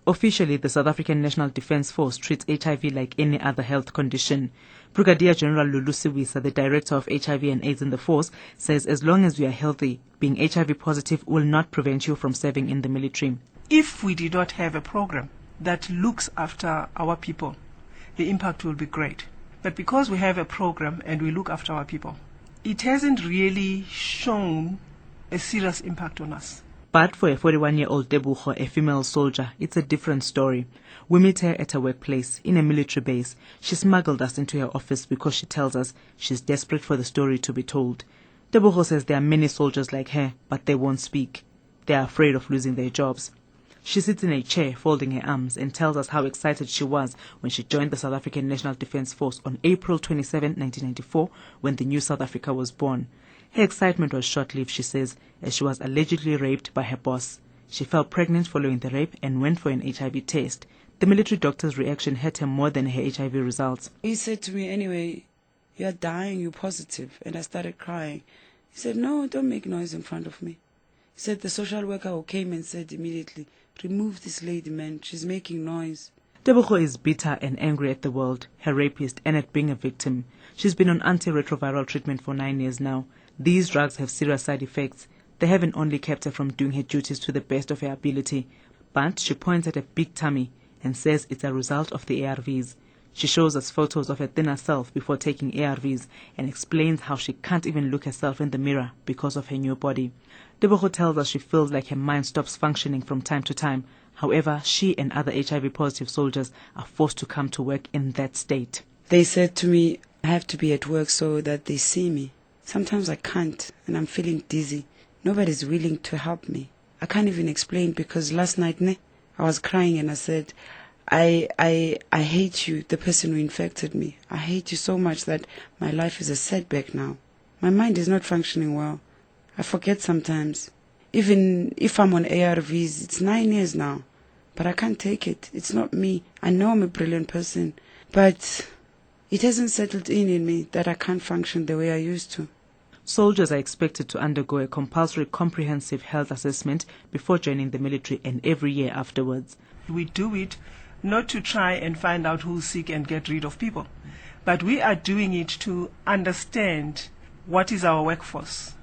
Officially, the South African National Defence Force treats HIV like any other health condition. Brigadier General Lulu Siwisa, the director of HIV and AIDS in the force, says as long as you are healthy, being HIV positive will not prevent you from serving in the military. If we did not have a program that looks after our people, the impact will be great. But because we have a program and we look after our people, it hasn't really shown a serious impact on us. But for a 41-year-old Tebogo, a female soldier, it's a different story. We meet her at her workplace, in a military base. She smuggled us into her office because she tells us she's desperate for the story to be told. Tebogo says there are many soldiers like her, but they won't speak. They are afraid of losing their jobs. She sits in a chair, folding her arms, and tells us how excited she was when she joined the South African National Defence Force on April 27, 1994, when the new South Africa was born. Her excitement was short-lived, she says, as she was allegedly raped by her boss. She fell pregnant following the rape and went for an HIV test. The military doctor's reaction hurt her more than her HIV results. He said to me, anyway, you're dying, you're positive. And I started crying. He said, no, don't make noise in front of me. He said the social worker who came and said immediately, remove this lady, man, she's making noise. Tebogo is bitter and angry at the world, her rapist, and at being a victim. She's been on antiretroviral treatment for 9 years now. These drugs have serious side effects. They haven't only kept her from doing her duties to the best of her ability, but she points at a big tummy and says it's a result of the ARVs. She shows us photos of her thinner self before taking ARVs and explains how she can't even look herself in the mirror because of her new body. Tebogo tells us she feels like her mind stops functioning from time to time. However, she and other HIV-positive soldiers are forced to come to work in that state. They said to me, I have to be at work so that they see me. Sometimes I can't, and I'm feeling dizzy. Nobody's willing to help me. I can't even explain because last night I was crying and I said, I hate you, the person who infected me. I hate you so much that my life is a setback now. My mind is not functioning well. I forget sometimes. Even if I'm on ARVs, it's 9 years now. But I can't take it. It's not me. I know I'm a brilliant person. But it hasn't settled in me that I can't function the way I used to. Soldiers are expected to undergo a compulsory comprehensive health assessment before joining the military and every year afterwards. We do it not to try and find out who's sick and get rid of people, but we are doing it to understand what is our workforce,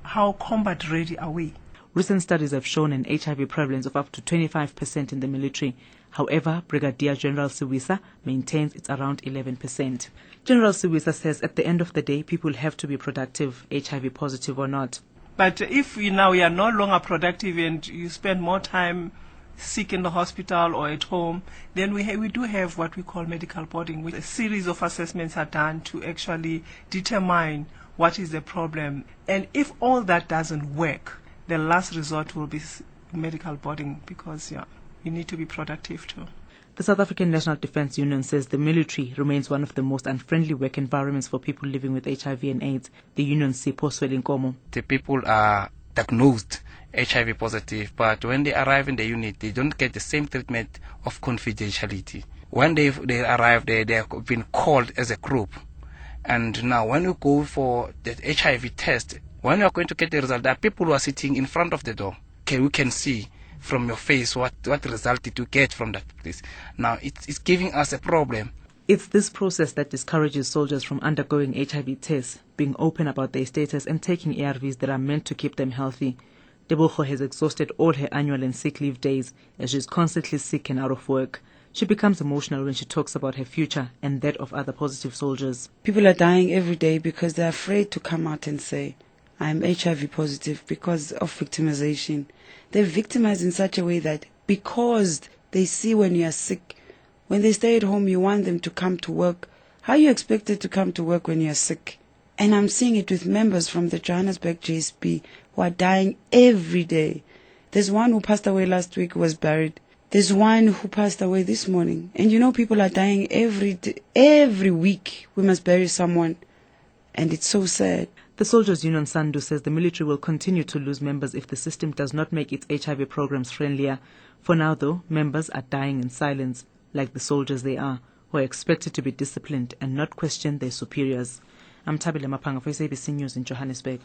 how combat ready are we. Recent studies have shown an HIV prevalence of up to 25% in the military. However, Brigadier General Siwisa maintains it's around 11%. General Siwisa says at the end of the day, people have to be productive, HIV positive or not. But if we are no longer productive and you spend more time sick in the hospital or at home, then we do have what we call medical boarding, which a series of assessments are done to actually determine what is the problem. And if all that doesn't work, the last resort will be medical boarding because you need to be productive too. The South African National Defence Union says the military remains one of the most unfriendly work environments for people living with HIV and AIDS. The union Sipho Swelinkomo. The people are diagnosed HIV positive, but when they arrive in the unit, they don't get the same treatment of confidentiality. When they arrive there, they have been called as a group. And now when you go for the HIV test, when you are going to get the result, there are people who are sitting in front of the door. Okay, we can see from your face what result did you get from that place. Now it's giving us a problem. It's this process that discourages soldiers from undergoing HIV tests, being open about their status and taking ARVs that are meant to keep them healthy. Tebogo has exhausted all her annual and sick leave days as she's constantly sick and out of work. She becomes emotional when she talks about her future and that of other positive soldiers. People are dying every day because they're afraid to come out and say, I'm HIV positive because of victimization. They're victimized in such a way that because they see when you are sick, when they stay at home, you want them to come to work. How are you expected to come to work when you are sick? And I'm seeing it with members from the Johannesburg JSP who are dying every day. There's one who passed away last week who was buried. There's one who passed away this morning. And people are dying every day, every week. We must bury someone. And it's so sad. The Soldiers Union Sandu says the military will continue to lose members if the system does not make its HIV programs friendlier. For now, though, members are dying in silence, like the soldiers they are, who are expected to be disciplined and not question their superiors. I'm Tabile Mapanga for SABC News in Johannesburg.